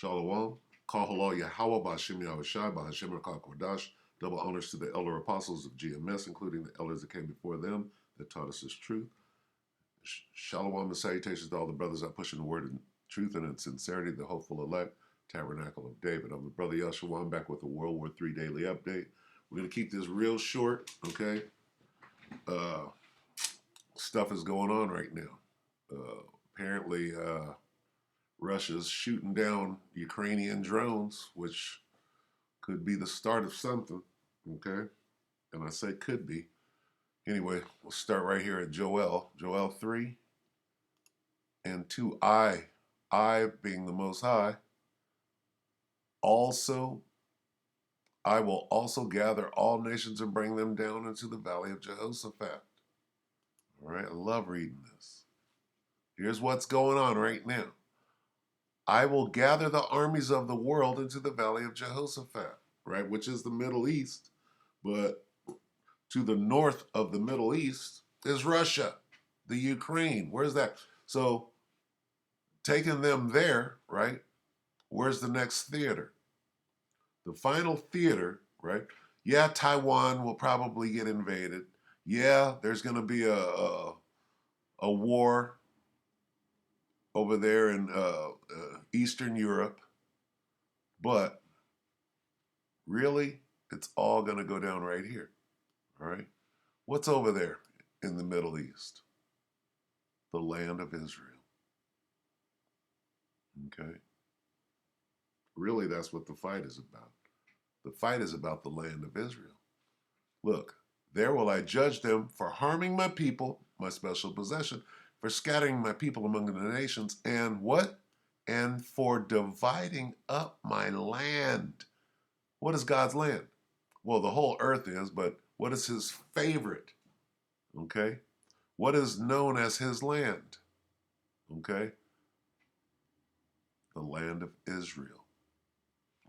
Shalom. Call halal Yahweh Ba'Hashem Yahushai Ba'Hashem Rakah Kodash. Double honors to the elder apostles of GMS, including the elders that came before them that taught us this truth. Shalom and salutations to all the brothers that push in the word and truth and in sincerity, the hopeful elect, Tabernacle of David. I'm the brother Yeshua. I'm back with a WW3 Daily update. We're going to keep this real short, okay? Stuff is going on right now. Apparently, Russia's shooting down Ukrainian drones, which could be the start of something, okay? And I say could be. Anyway, we'll start right here at Joel 3 and 2. I being the Most High, also, I will also gather all nations and bring them down into the valley of Jehoshaphat. All right, I love reading this. Here's what's going on right now. I will gather the armies of the world into the valley of Jehoshaphat, right, which is the Middle East. But to the north of the Middle East is Russia, the Ukraine. Where's that? So taking them there, right, where's the next theater? The final theater, right? Yeah, Taiwan will probably get invaded. Yeah, there's going to be a war over there in Eastern Europe. But really, it's all going to go down right here, all right? What's over there in the Middle East? The land of Israel, okay? Really, that's what the fight is about. The fight is about the land of Israel. Look, there will I judge them for harming my people, my special possession, for scattering my people among the nations, and what? And for dividing up my land. What is God's land? Well, the whole earth is, but what is his favorite? Okay? What is known as his land? Okay? The land of Israel.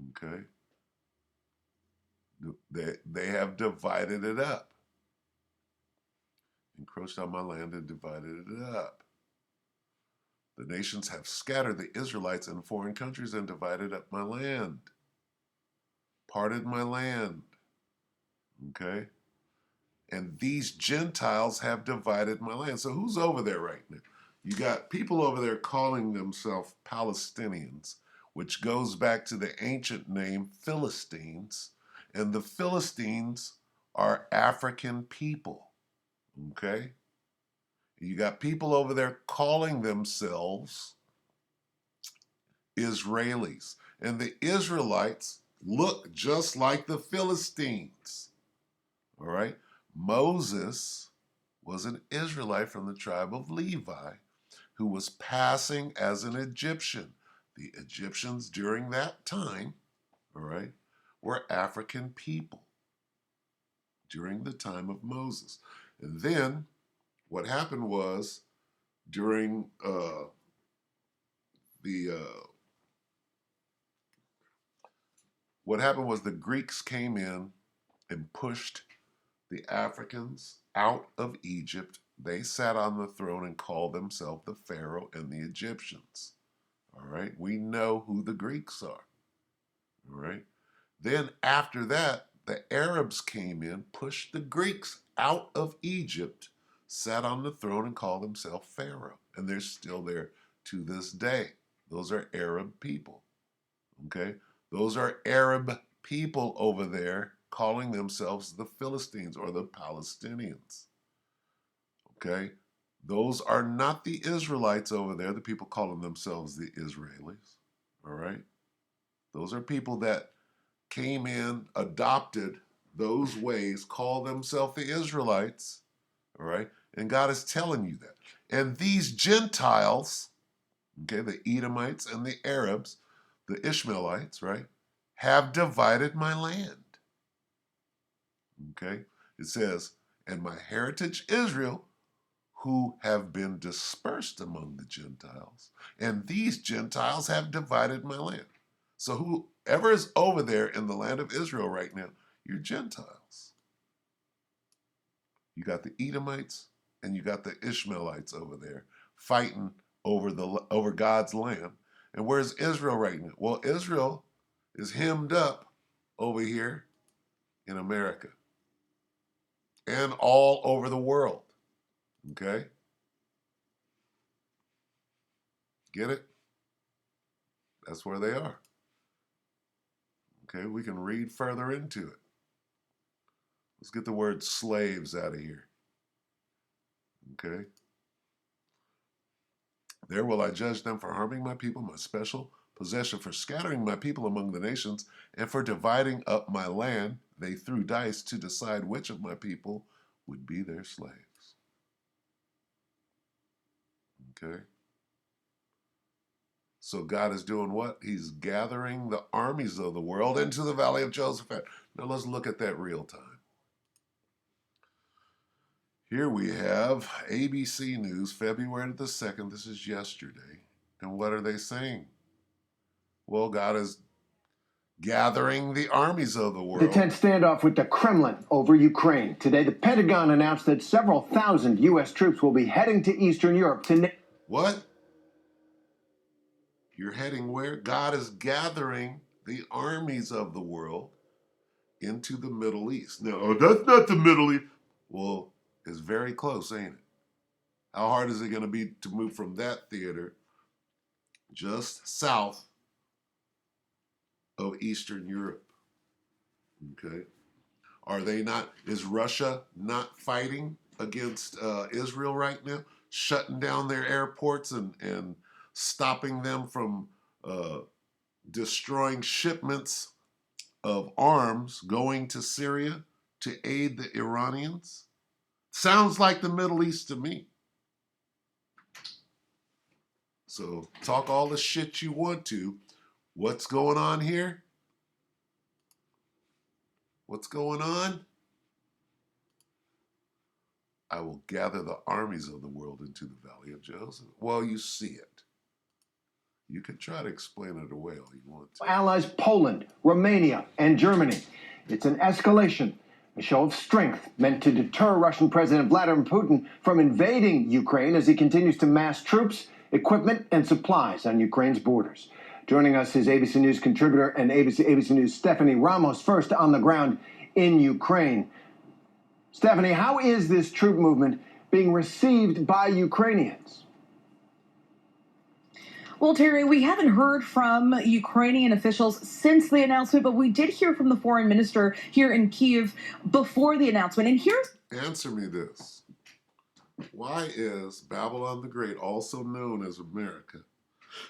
Okay? They have divided it up. Encroached on my land and divided it up. The nations have scattered the Israelites in foreign countries and divided up my land. Parted my land. Okay? And these Gentiles have divided my land. So who's over there right now? You got people over there calling themselves Palestinians, which goes back to the ancient name Philistines. And the Philistines are African people. Okay? You got people over there calling themselves Israelis. And the Israelites look just like the Philistines. All right? Moses was an Israelite from the tribe of Levi who was passing as an Egyptian. The Egyptians during that time, all right, were African people during the time of Moses. And then what happened was during what happened was the Greeks came in and pushed the Africans out of Egypt. They sat on the throne and called themselves the Pharaoh and the Egyptians. All right, we know who the Greeks are. All right, then after that, the Arabs came in, pushed the Greeks out of Egypt, sat on the throne and called themselves Pharaoh. And they're still there to this day. Those are Arab people. Okay? Those are Arab people over there calling themselves the Philistines or the Palestinians. Okay? Those are not the Israelites over there, the people calling themselves the Israelis. All right? Those are people that came in, adopted those ways, call themselves the Israelites. All right? And God is telling you that. And these Gentiles, okay, the Edomites and the Arabs, the Ishmaelites, right, have divided my land. Okay? It says, and my heritage Israel, who have been dispersed among the Gentiles, and these Gentiles have divided my land. So whoever is over there in the land of Israel right now, you're Gentiles. You got the Edomites and you got the Ishmaelites over there fighting over God's land. And where's Israel right now? Well, Israel is hemmed up over here in America and all over the world. Okay? Get it? That's where they are. Okay, we can read further into it. Let's get the word slaves out of here. Okay? There will I judge them for harming my people, my special possession, for scattering my people among the nations, and for dividing up my land. They threw dice to decide which of my people would be their slaves. Okay? So God is doing what? He's gathering the armies of the world into the valley of Josaphat. Now let's look at that real time. Here we have ABC News, February the 2nd. This is yesterday. And what are they saying? Well, God is gathering the armies of the world. The tense standoff with the Kremlin over Ukraine. Today, the Pentagon announced that several thousand U.S. troops will be heading to Eastern Europe to... What? You're heading where? God is gathering the armies of the world into the Middle East. Now, that's not the Middle East. Well, it's very close, ain't it? How hard is it going to be to move from that theater just south of Eastern Europe? Okay. Are they not, is Russia not fighting against Israel right now? Shutting down their airports and stopping them from destroying shipments of arms going to Syria to aid the Iranians? Sounds like the Middle East to me. So talk all the shit you want to. What's going on here? What's going on? I will gather the armies of the world into the valley of Joseph. Well, you see it. You can try to explain it away all you want to. Allies Poland, Romania, and Germany. It's an escalation, a show of strength meant to deter Russian President Vladimir Putin from invading Ukraine as he continues to mass troops, equipment, and supplies on Ukraine's borders. Joining us is ABC News contributor and ABC News Stephanie Ramos, first on the ground in Ukraine. Stephanie, how is this troop movement being received by Ukrainians? Well, Terry, we haven't heard from Ukrainian officials since the announcement, but we did hear from the foreign minister here in Kyiv before the announcement. And here's... Answer me this. Why is Babylon the Great, also known as America,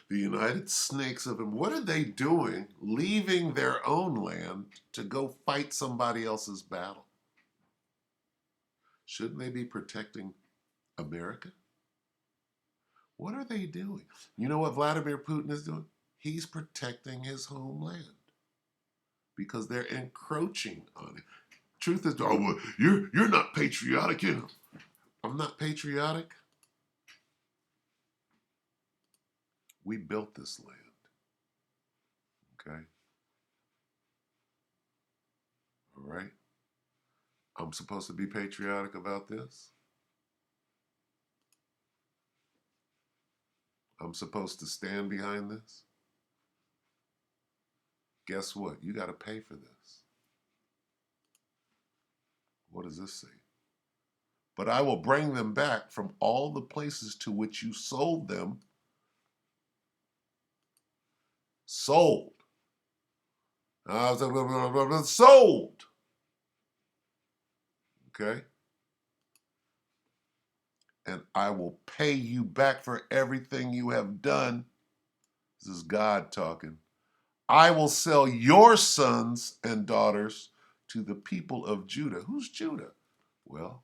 the United Snakes of him, what are they doing leaving their own land to go fight somebody else's battle? Shouldn't they be protecting America? What are they doing? You know what Vladimir Putin is doing? He's protecting his homeland because they're encroaching on it. Truth is, oh, well, you're not patriotic. You know. I'm not patriotic. We built this land. Okay? All right? I'm supposed to be patriotic about this. I'm supposed to stand behind this. Guess what? You got to pay for this. What does this say? But I will bring them back from all the places to which you sold them. Sold. Sold. Okay? And I will pay you back for everything you have done. This is God talking. I will sell your sons and daughters to the people of Judah. Who's Judah? Well,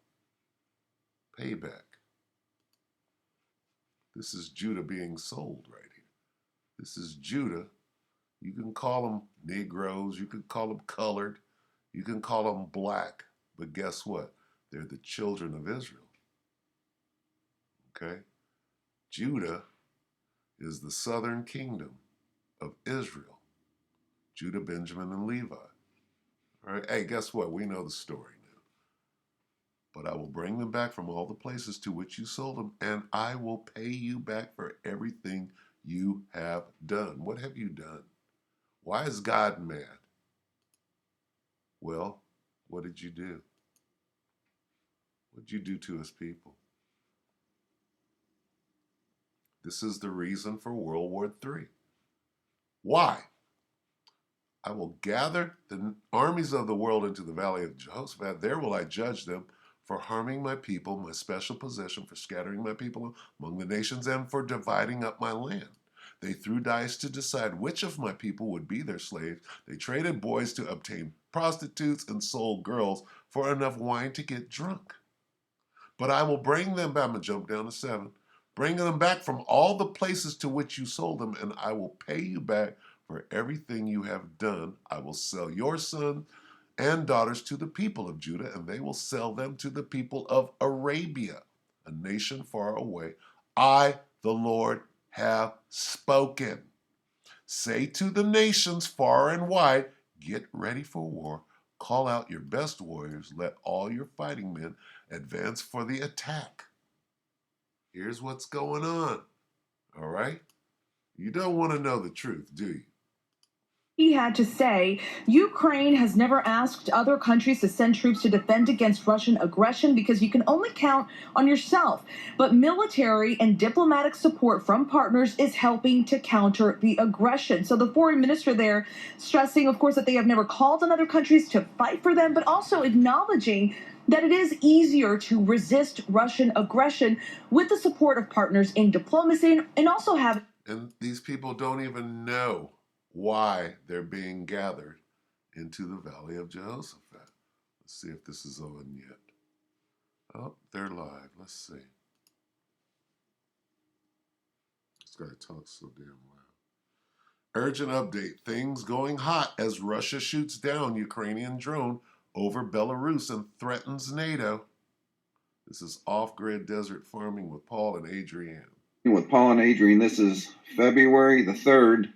payback. This is Judah being sold right here. This is Judah. You can call them Negroes. You can call them colored. You can call them black. But guess what? They're the children of Israel. Okay? Judah is the southern kingdom of Israel. Judah, Benjamin, and Levi. All right? Hey, guess what? We know the story now. But I will bring them back from all the places to which you sold them, and I will pay you back for everything you have done. What have you done? Why is God mad? Well, what did you do? What did you do to his people? This is the reason for World War III. Why? I will gather the armies of the world into the valley of Jehoshaphat. There will I judge them for harming my people, my special possession, for scattering my people among the nations, and for dividing up my land. They threw dice to decide which of my people would be their slaves. They traded boys to obtain prostitutes and sold girls for enough wine to get drunk. But I will bring them back. I'm going to jump down to 7. Bring them back from all the places to which you sold them, and I will pay you back for everything you have done. I will sell your sons and daughters to the people of Judah, and they will sell them to the people of Arabia, a nation far away. I, the Lord, have spoken. Say to the nations far and wide, get ready for war. Call out your best warriors. Let all your fighting men advance for the attack. Here's what's going on. All right? You don't want to know the truth, do you? He had to say Ukraine has never asked other countries to send troops to defend against Russian aggression because you can only count on yourself. But military and diplomatic support from partners is helping to counter the aggression. So the foreign minister there stressing, of course, that they have never called on other countries to fight for them, but also acknowledging that it is easier to resist Russian aggression with the support of partners in diplomacy and also have. And these people don't even know why they're being gathered into the valley of Jehoshaphat. Let's see if this is on yet. Oh, they're live. Let's see. This guy talks so damn loud. Urgent update. Things going hot as Russia shoots down Ukrainian drone over Belarus and threatens NATO. This is Off-Grid Desert Farming with Paul and Adrienne. With Paul and Adrienne, this is February the 3rd,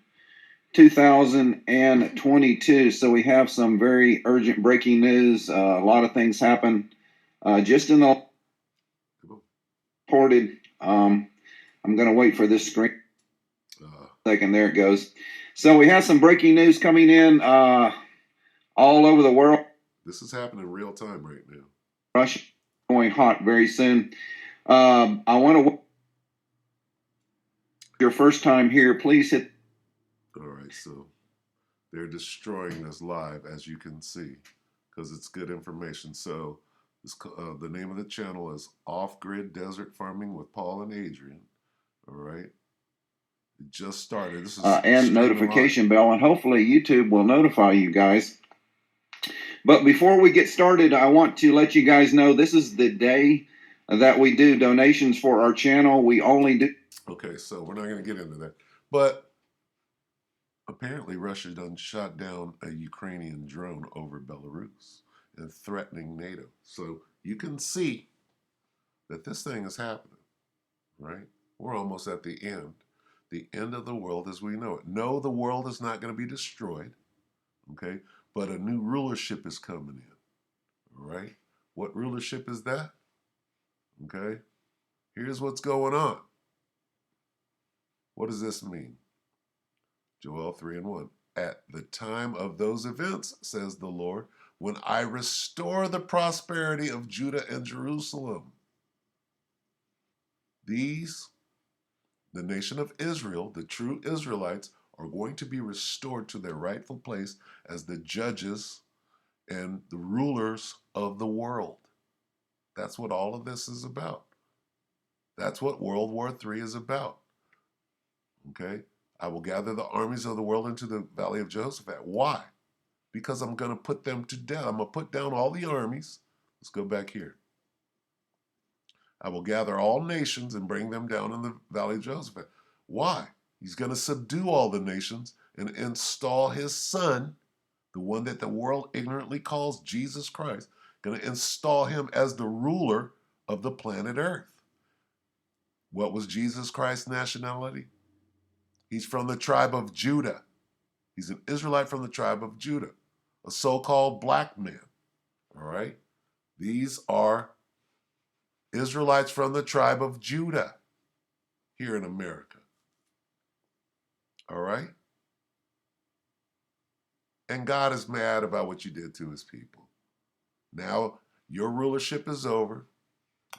2022. So we have some very urgent breaking news. A lot of things happen just in the reported. I'm going to wait for this screen. Second, there it goes. So we have some breaking news coming in all over the world. This is happening in real time right now. Russia going hot very soon. I want to. Your first time here, please hit. All right, so they're destroying this live, as you can see, because it's good information. So the name of the channel is Off-Grid Desert Farming with Paul and Adrienne. All right, it just started. This is and notification bell, and hopefully YouTube will notify you guys. But before we get started, I want to let you guys know this is the day that we do donations for our channel. We only do. Okay, so we're not going to get into that. But apparently Russia done shot down a Ukrainian drone over Belarus and threatening NATO. So you can see that this thing is happening, right? We're almost at the end of the world as we know it. No, the world is not going to be destroyed, okay? But a new rulership is coming in, all right? What rulership is that? Okay? Here's what's going on. What does this mean? Joel 3:1. At the time of those events, says the Lord, when I restore the prosperity of Judah and Jerusalem. These, the nation of Israel, the true Israelites, are going to be restored to their rightful place as the judges and the rulers of the world. That's what all of this is about. That's what World War III is about. Okay? I will gather the armies of the world into the valley of Jehoshaphat. Why? Because I'm going to put them to death. I'm going to put down all the armies. Let's go back here. I will gather all nations and bring them down in the valley of Jehoshaphat. Why? He's going to subdue all the nations and install his son, the one that the world ignorantly calls Jesus Christ, going to install him as the ruler of the planet Earth. What was Jesus Christ's nationality? He's from the tribe of Judah. He's an Israelite from the tribe of Judah, a so-called black man. All right? These are Israelites from the tribe of Judah here in America. All right? And God is mad about what you did to his people. Now, your rulership is over.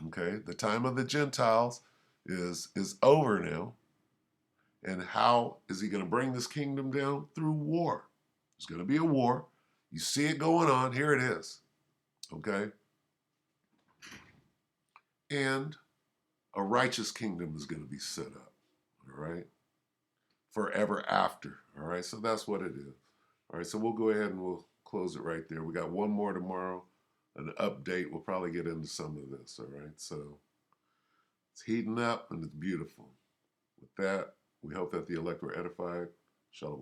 Okay? The time of the Gentiles is over now. And how is he going to bring this kingdom down? Through war. There's going to be a war. You see it going on. Here it is. Okay? And a righteous kingdom is going to be set up. All right? Forever after. All right? So that's what it is. All right? So we'll go ahead and we'll close it right there. We got one more tomorrow, an update. We'll probably get into some of this. All right? So it's heating up and it's beautiful. With that, we hope that the elect were edified. Shalom.